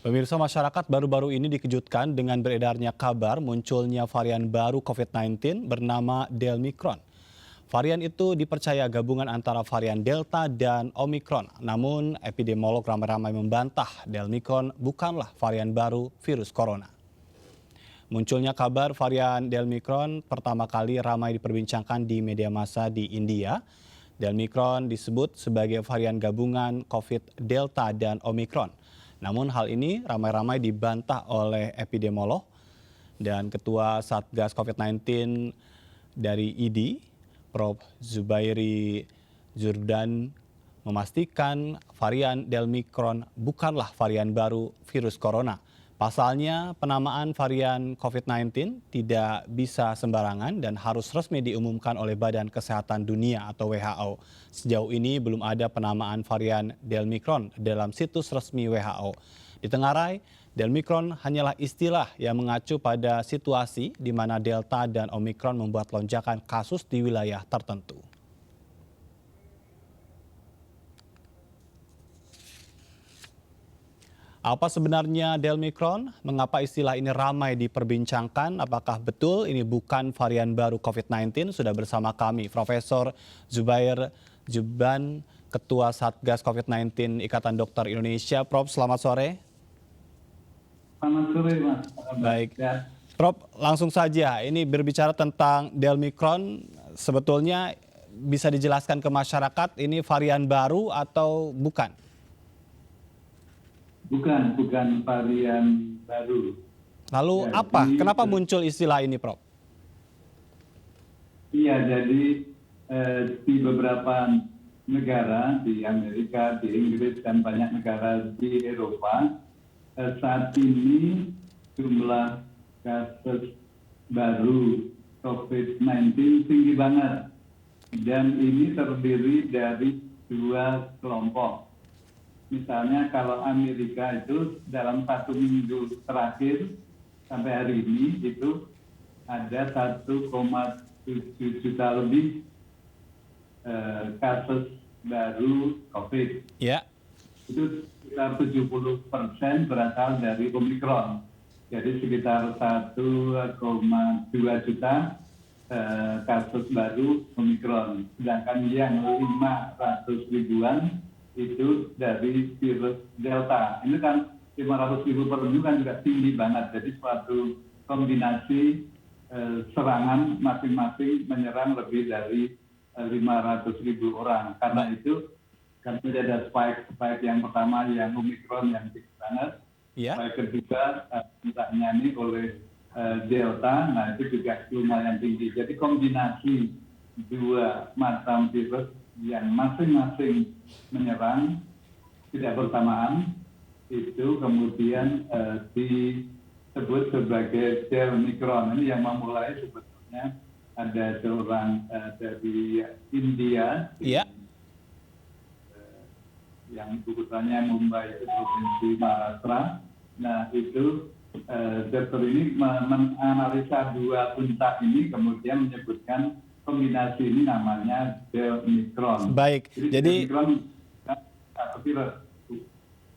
Pemirsa, masyarakat baru-baru ini dikejutkan dengan beredarnya kabar munculnya varian baru COVID-19 bernama Delmicron. Varian itu dipercaya gabungan antara varian Delta dan Omicron. Namun, epidemiolog ramai-ramai membantah Delmicron bukanlah varian baru virus corona. Munculnya kabar varian Delmicron pertama kali ramai diperbincangkan di media massa di India. Delmicron disebut sebagai varian gabungan COVID Delta dan Omicron. Namun hal ini ramai-ramai dibantah oleh epidemiolog dan Ketua Satgas COVID-19 dari ID, Prof. Zubairi Jurdan, memastikan varian Delmicron bukanlah varian baru virus corona. Pasalnya, penamaan varian COVID-19 tidak bisa sembarangan dan harus resmi diumumkan oleh Badan Kesehatan Dunia atau WHO. Sejauh ini belum ada penamaan varian Delmicron dalam situs resmi WHO. Ditengarai, Delmicron hanyalah istilah yang mengacu pada situasi di mana Delta dan Omicron membuat lonjakan kasus di wilayah tertentu. Apa sebenarnya Delmicron? Mengapa istilah ini ramai diperbincangkan? Apakah betul ini bukan varian baru COVID-19? Sudah bersama kami Profesor Zubair Jurdan, Ketua Satgas COVID-19 Ikatan Dokter Indonesia. Prof, selamat sore. Selamat sore, Mas. Baik. Prof, langsung saja. Ini berbicara tentang Delmicron. Sebetulnya bisa dijelaskan ke masyarakat ini varian baru atau bukan? Bukan varian baru. Lalu apa? Kenapa muncul istilah ini, Prof? Iya, jadi di beberapa negara, di Amerika, di Inggris, dan banyak negara di Eropa, saat ini jumlah kasus baru COVID-19 tinggi banget. Dan ini terdiri dari dua kelompok. Misalnya kalau Amerika itu dalam 1 minggu terakhir sampai hari ini itu ada 1,7 juta lebih kasus baru COVID. Ya. Itu sekitar 70% berasal dari Omicron. Jadi sekitar 1,2 juta kasus baru Omicron. Sedangkan yang 500 ribuan itu dari virus Delta. Ini kan 500 ribu per minggu kan juga tinggi banget. Jadi suatu kombinasi serangan masing-masing menyerang lebih dari 500 ribu orang. Karena itu kan ada spike yang pertama yang Omicron yang tinggi banget. Ya. Spike kedua misalnya ini oleh Delta, nah itu juga lumayan tinggi. Jadi kombinasi dua macam virus yang masing-masing menyerang tidak bersamaan itu kemudian disebut sebagai Delmicron. Ini yang memulai sebetulnya ada seorang dari India, Ya. yang ibu kotanya Mumbai, provinsi Maharashtra. Nah itu dokter ini menganalisa dua puncak ini kemudian menyebutkan kombinasi ini namanya Delmicron. Baik. Jadi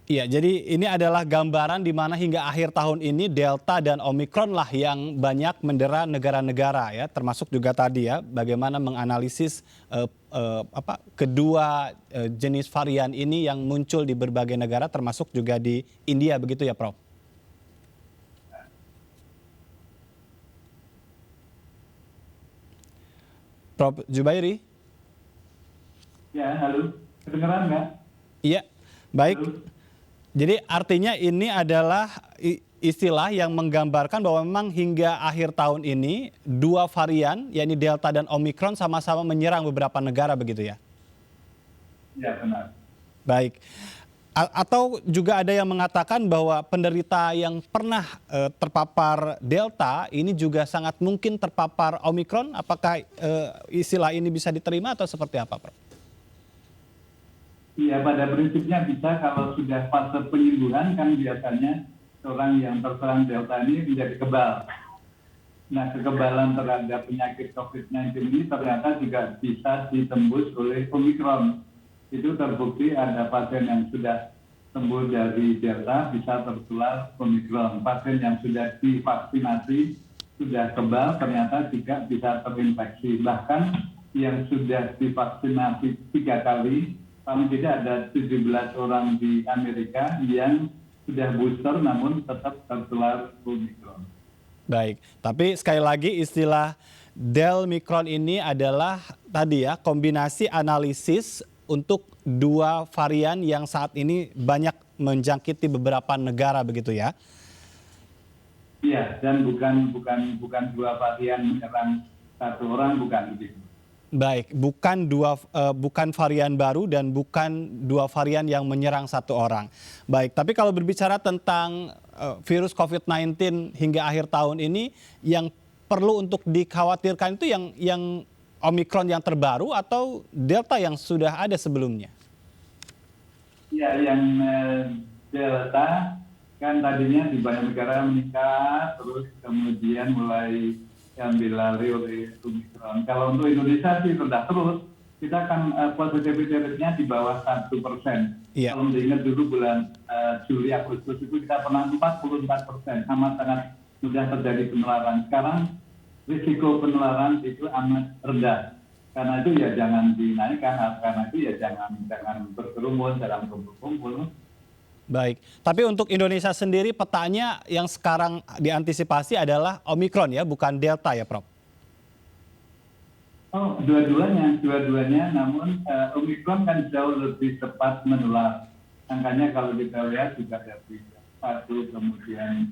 iya, jadi ini adalah gambaran di mana hingga akhir tahun ini Delta dan Omicron lah yang banyak mendera negara-negara ya, termasuk juga tadi ya bagaimana menganalisis kedua jenis varian ini yang muncul di berbagai negara termasuk juga di India, begitu ya, Prof? Prof. Zubairi? Ya, halo. Kedengeran nggak? Iya, baik. Halo. Jadi artinya ini adalah istilah yang menggambarkan bahwa memang hingga akhir tahun ini dua varian, yakni Delta dan Omicron sama-sama menyerang beberapa negara, begitu ya? Ya, benar. Baik. Atau juga ada yang mengatakan bahwa penderita yang pernah terpapar Delta ini juga sangat mungkin terpapar Omicron. Apakah istilah ini bisa diterima atau seperti apa, Prof? Iya, pada prinsipnya bisa. Kalau sudah fase penyembuhan kan biasanya orang yang terserang Delta ini menjadi kebal. Nah, kekebalan terhadap penyakit COVID-19 ini ternyata juga bisa ditembus oleh Omicron. Itu terbukti ada pasien yang sudah sembuh dari Delta bisa tertular Omikron. Pasien yang sudah divaksinasi, sudah kebal, ternyata juga bisa terinfeksi. Bahkan yang sudah divaksinasi 3 kali, paling tidak ada 17 orang di Amerika yang sudah booster namun tetap tertular Omikron. Baik, tapi sekali lagi istilah Delmicron ini adalah tadi ya kombinasi analisis untuk dua varian yang saat ini banyak menjangkiti beberapa negara begitu ya. Iya, dan bukan dua varian menyerang satu orang, bukan begitu. Baik, bukan varian baru dan bukan dua varian yang menyerang satu orang. Baik, tapi kalau berbicara tentang virus COVID-19 hingga akhir tahun ini, yang perlu untuk dikhawatirkan itu yang Omikron yang terbaru atau Delta yang sudah ada sebelumnya? Ya, yang Delta kan tadinya di banyak negara meningkat, terus kemudian mulai diambil alih oleh Omikron. Kalau untuk Indonesia sih rendah terus, kita kan positivity rate-nya di bawah 1%. Iya. Kalau diingat dulu bulan Juli, Agustus itu kita pernah 44%, sangat mudah terjadi penularan. Sekarang risiko penularan itu amat rendah. Karena itu ya jangan dinaikkan, karena itu ya jangan berkerumun, jangan kumpul-kumpul. Baik, tapi untuk Indonesia sendiri petanya yang sekarang diantisipasi adalah Omikron ya, bukan Delta ya Prof? Oh, dua-duanya, namun Omikron kan jauh lebih cepat menular. Angkanya kalau kita lihat juga dari 1, kemudian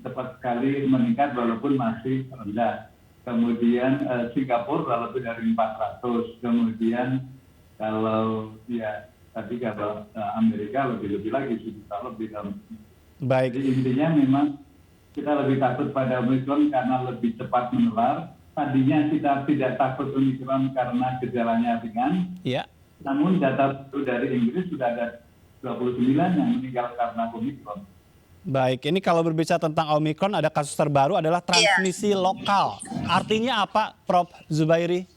cepat sekali meningkat walaupun masih rendah. Kemudian Singapura lebih dari 400, kemudian kalau ya tadi kalau Amerika lebih lagi, sejuta lebih dalam. Baik. Jadi intinya memang kita lebih takut pada Omikron karena lebih cepat menular. Tadinya kita tidak takut Omikron karena gejalanya ringan. Iya. Namun data dari Inggris sudah ada 29 yang meninggal karena Omikron. Baik, ini kalau berbicara tentang Omikron ada kasus terbaru adalah transmisi lokal. Artinya apa Prof Zubairi?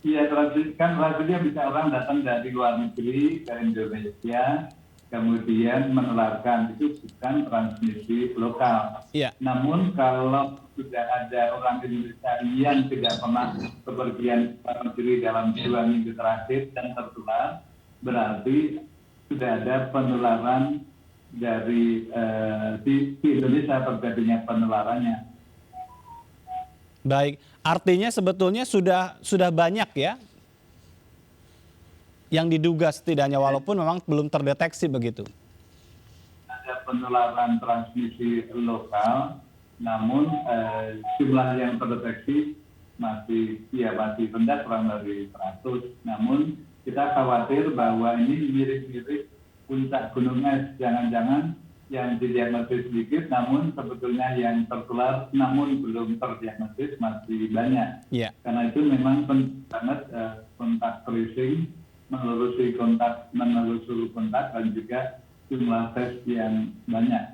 Iya, transmisinya bisa orang datang dari luar negeri ke Indonesia, kemudian menularkan, itu bukan transmisi lokal. Iya. Namun kalau sudah ada orang Indonesia yang tidak pernah bepergian ke luar negeri dalam 2 minggu terakhir dan tertular, berarti sudah ada penularan dari di Indonesia terjadinya penularannya. Baik, artinya sebetulnya sudah banyak ya yang diduga setidaknya walaupun memang belum terdeteksi begitu. Ada penularan transmisi lokal, namun jumlah yang terdeteksi masih rendah, kurang dari 100. Namun kita khawatir bahwa ini mirip-mirip puncak gunung es, jangan-jangan yang didiagnosis sedikit, namun sebetulnya yang tertular namun belum terdiagnosis masih banyak. Iya. Karena itu memang penting banget kontak tracing, menelusuri kontak dan juga jumlah tes yang banyak.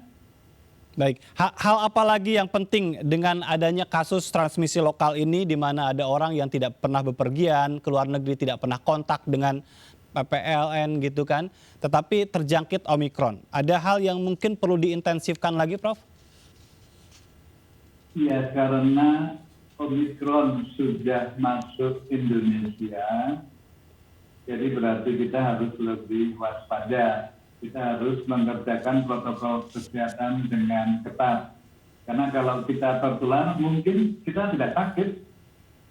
Baik, hal apa lagi yang penting dengan adanya kasus transmisi lokal ini di mana ada orang yang tidak pernah bepergian ke luar negeri, tidak pernah kontak dengan PPLN gitu kan, tetapi terjangkit Omikron. Ada hal yang mungkin perlu diintensifkan lagi, Prof? Ya, karena Omikron sudah masuk Indonesia, jadi berarti kita harus lebih waspada. Kita harus mengerjakan protokol kesehatan dengan ketat. Karena kalau kita tertular, mungkin kita tidak sakit,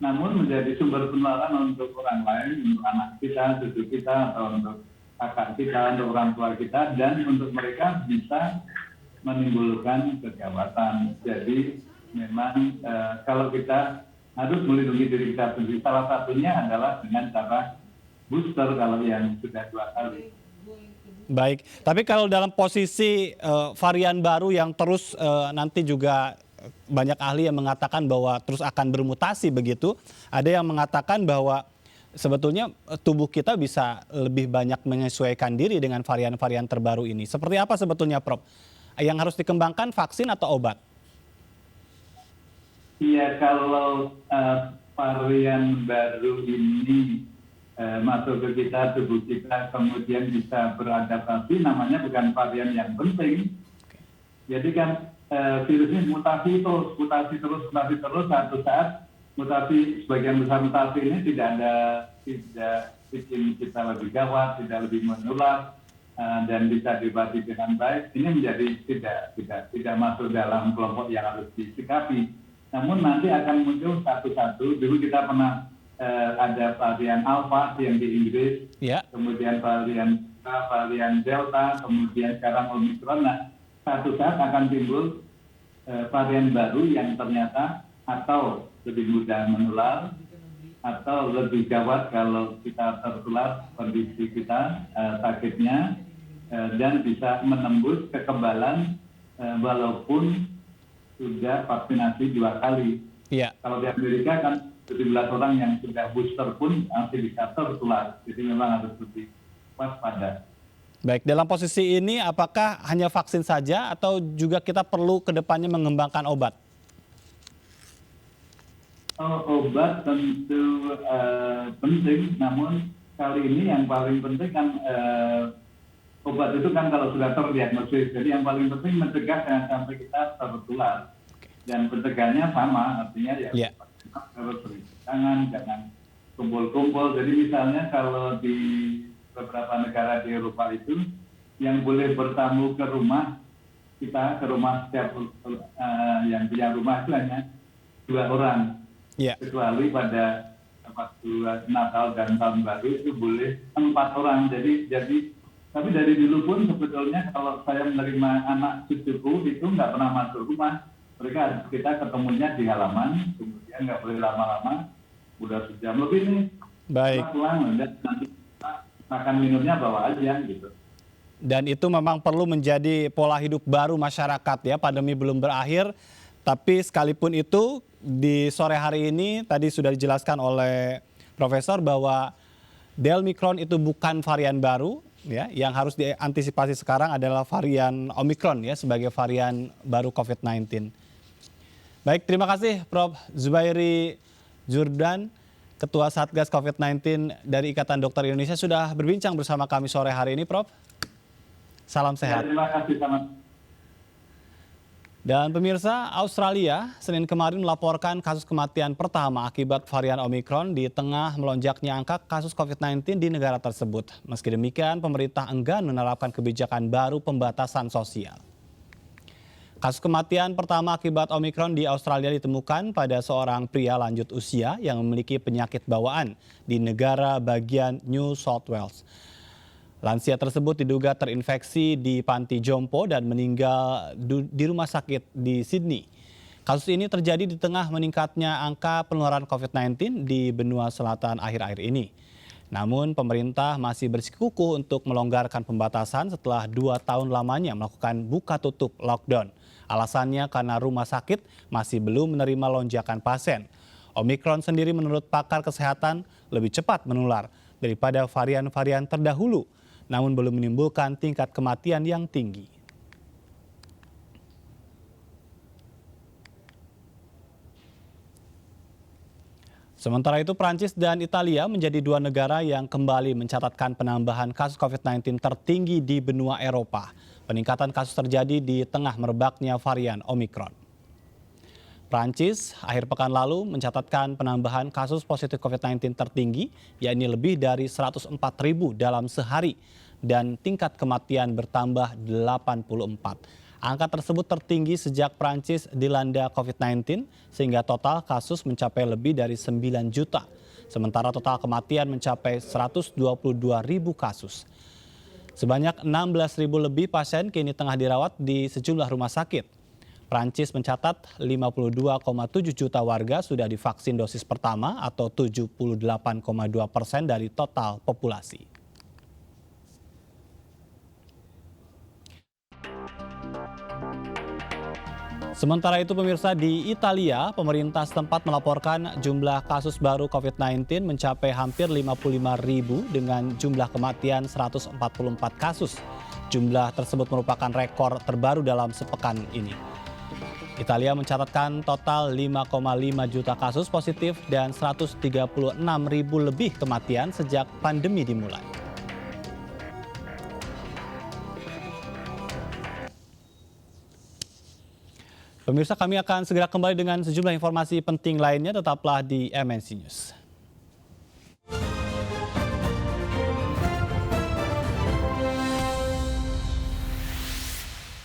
namun menjadi sumber penularan untuk orang lain, untuk anak kita, cucu kita, atau untuk kakak kita, untuk orang tua kita, dan untuk mereka bisa menimbulkan kegawatan. Jadi memang kalau kita harus melindungi diri kita sendiri, salah satunya adalah dengan cara booster kalau yang sudah 2 kali. Baik, tapi kalau dalam posisi varian baru yang terus nanti juga banyak ahli yang mengatakan bahwa terus akan bermutasi begitu. Ada yang mengatakan bahwa sebetulnya tubuh kita bisa lebih banyak menyesuaikan diri dengan varian-varian terbaru ini. Seperti apa sebetulnya Prof? Yang harus dikembangkan vaksin atau obat? Iya, kalau varian baru ini masuk ke kita, tubuh kita, kemudian bisa beradaptasi, namanya bukan varian yang penting. Jadi kan virus ini mutasi terus, satu saat mutasi, sebagian besar mutasi ini tidak bikin kita lebih gawat, tidak lebih menular, dan bisa diobati dengan baik. Ini menjadi tidak masuk dalam kelompok yang harus disikapi. Namun nanti akan muncul satu-satu. Dulu kita pernah ada varian Alpha yang di Inggris, kemudian varian Delta, kemudian sekarang Omicron. Nah, satu saat akan timbul varian baru yang ternyata atau lebih mudah menular atau lebih gawat kalau kita tertular kondisi kita sakitnya, dan bisa menembus kekebalan walaupun sudah vaksinasi 2 kali. Kalau di Amerika kan 17 orang yang sudah booster pun masih bisa tertular. Jadi memang harus lebih waspada. Baik, dalam posisi ini apakah hanya vaksin saja atau juga kita perlu ke depannya mengembangkan obat? Obat tentu penting, namun kali ini yang paling penting kan obat itu kan kalau sudah terdiagnosis. Jadi yang paling penting mencegah jangan sampai kita tertular. Dan pencegahannya sama, artinya harus bercuci tangan, jangan kumpul-kumpul. Jadi misalnya kalau di beberapa negara di Eropa itu yang boleh bertamu ke rumah kita, ke rumah setiap yang punya rumah itu hanya 2 orang. Kecuali pada waktu Natal dan Tahun Baru itu boleh 4 orang. Jadi tapi dari dulu pun sebetulnya kalau saya menerima anak cucuku itu nggak pernah masuk rumah. Kita ketemunya di halaman, kemudian nggak boleh lama-lama, udah sejam lebih nih. Baik. Pulang, dan nanti makan minumnya bawa aja gitu. Dan itu memang perlu menjadi pola hidup baru masyarakat ya, pandemi belum berakhir. Tapi sekalipun itu di sore hari ini tadi sudah dijelaskan oleh Profesor bahwa Delmicron itu bukan varian baru. Ya, yang harus diantisipasi sekarang adalah varian Omicron ya sebagai varian baru COVID-19. Baik, terima kasih Prof. Zubairi Jordan, Ketua Satgas COVID-19 dari Ikatan Dokter Indonesia sudah berbincang bersama kami sore hari ini, Prof. Salam sehat. Terima kasih, selamat. Dan pemirsa, Australia Senin kemarin melaporkan kasus kematian pertama akibat varian Omicron di tengah melonjaknya angka kasus COVID-19 di negara tersebut. Meski demikian, pemerintah enggan menerapkan kebijakan baru pembatasan sosial. Kasus kematian pertama akibat Omicron di Australia ditemukan pada seorang pria lanjut usia yang memiliki penyakit bawaan di negara bagian New South Wales. Lansia tersebut diduga terinfeksi di panti jompo dan meninggal di rumah sakit di Sydney. Kasus ini terjadi di tengah meningkatnya angka penularan COVID-19 di benua selatan akhir-akhir ini. Namun pemerintah masih bersikukuh untuk melonggarkan pembatasan setelah 2 tahun lamanya melakukan buka tutup lockdown. Alasannya karena rumah sakit masih belum menerima lonjakan pasien. Omicron sendiri menurut pakar kesehatan lebih cepat menular daripada varian-varian terdahulu, namun belum menimbulkan tingkat kematian yang tinggi. Sementara itu, Prancis dan Italia menjadi 2 negara yang kembali mencatatkan penambahan kasus COVID-19 tertinggi di benua Eropa. Peningkatan kasus terjadi di tengah merebaknya varian Omicron. Prancis akhir pekan lalu mencatatkan penambahan kasus positif COVID-19 tertinggi, yakni lebih dari 104.000 dalam sehari, dan tingkat kematian bertambah 84. Angka tersebut tertinggi sejak Prancis dilanda COVID-19, sehingga total kasus mencapai lebih dari 9 juta. Sementara total kematian mencapai 122.000 kasus. Sebanyak 16.000 lebih pasien kini tengah dirawat di sejumlah rumah sakit. Prancis mencatat 52,7 juta warga sudah divaksin dosis pertama atau 78,2% dari total populasi. Sementara itu pemirsa, di Italia, pemerintah setempat melaporkan jumlah kasus baru COVID-19 mencapai hampir 55.000 dengan jumlah kematian 144 kasus. Jumlah tersebut merupakan rekor terbaru dalam sepekan ini. Italia mencatatkan total 5,5 juta kasus positif dan 136 ribu lebih kematian sejak pandemi dimulai. Pemirsa, kami akan segera kembali dengan sejumlah informasi penting lainnya. Tetaplah di MNC News.